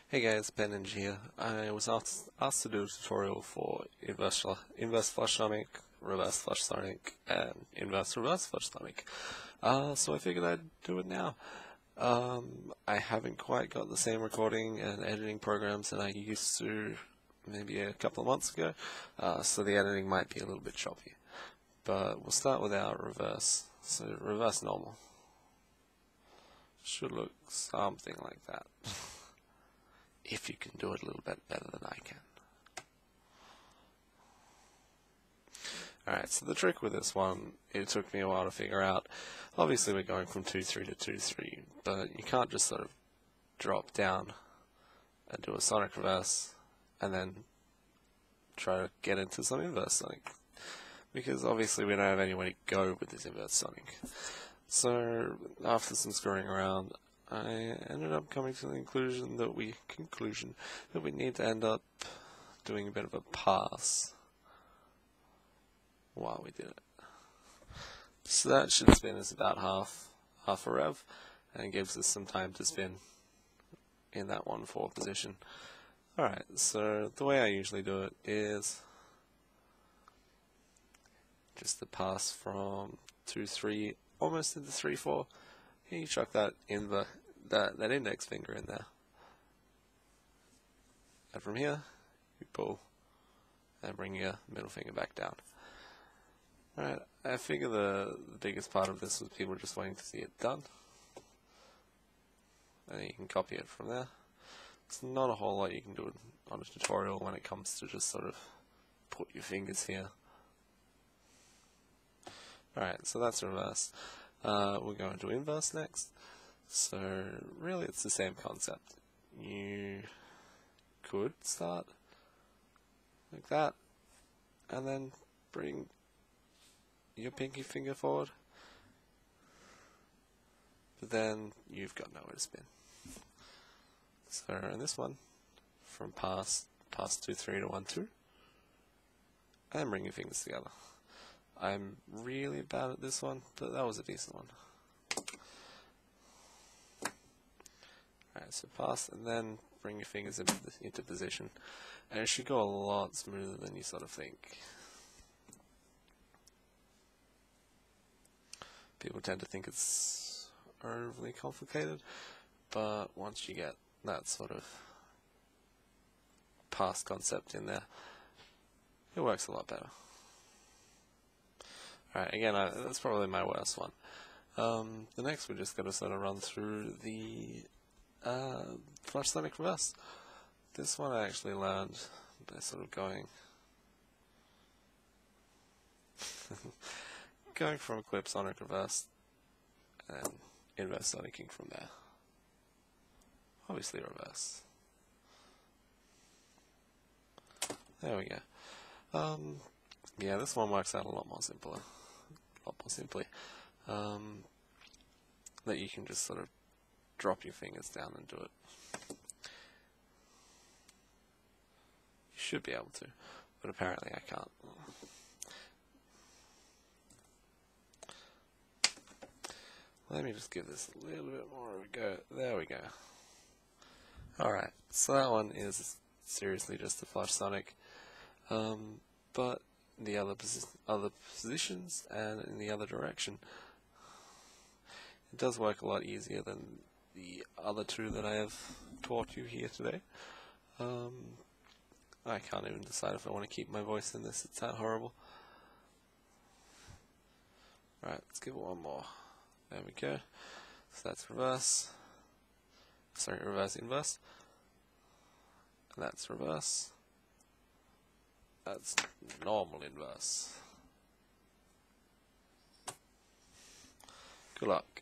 Hey guys, Ben and here. I was asked to do a tutorial for inverse flush sonic, reverse flush sonic, and inverse reverse flush sonic. So I figured I'd do it now. I haven't quite got the same recording and editing programs that I used to maybe a couple of months ago, so the editing might be a little bit choppy. But we'll start with our reverse. So reverse normal. Should look something like that. If you can do it a little bit better than I can. Alright, so the trick with this one, it took me a while to figure out. Obviously we're going from 2-3 to 2-3, but you can't just sort of drop down and do a sonic reverse and then try to get into some inverse sonic. Because obviously we don't have anywhere to go with this inverse sonic. So after some screwing around, I ended up coming to the conclusion that we need to end up doing a bit of a pass while we did it. So that should spin us about half a rev, and gives us some time to spin in that 1/4 position. Alright, so the way I usually do it is just to pass from 2-3 almost into 3-4. You chuck that that index finger in there, and from here you pull and bring your middle finger back down. Alright, I figure the biggest part of this was people just waiting to see it done, and you can copy it from there. There's not a whole lot you can do on a tutorial when it comes to just sort of put your fingers here. Alright, so that's reverse. We're going to inverse next. So really it's the same concept. You could start like that and then bring your pinky finger forward, but then you've got nowhere to spin. So in this one, from pass 2-3 to 1-2, and bring your fingers together. I'm really bad at this one, but that was a decent one. Alright, so pass and then bring your fingers into position, and it should go a lot smoother than you sort of think. People tend to think it's overly complicated, but once you get that sort of pass concept in there, it works a lot better. Alright, again, that's probably my worst one. The next we're just going to sort of run through the flush sonic reverse. This one I actually learned by sort of going from a clip sonic reverse and inverse sonicking from there. Obviously reverse. There we go. Yeah, this one works out a lot more simply. That you can just sort of drop your fingers down and do it. You should be able to, but apparently I can't. Let me just give this a little bit more of a go. There we go. Alright, so that one is seriously just a flush sonic, but the other positions and in the other direction. It does work a lot easier than the other two that I have taught you here today. I can't even decide if I want to keep my voice in this, it's that horrible. Alright, let's give it one more. There we go. So that's reverse. Sorry, reverse inverse. And that's reverse. That's normal inverse. Good luck.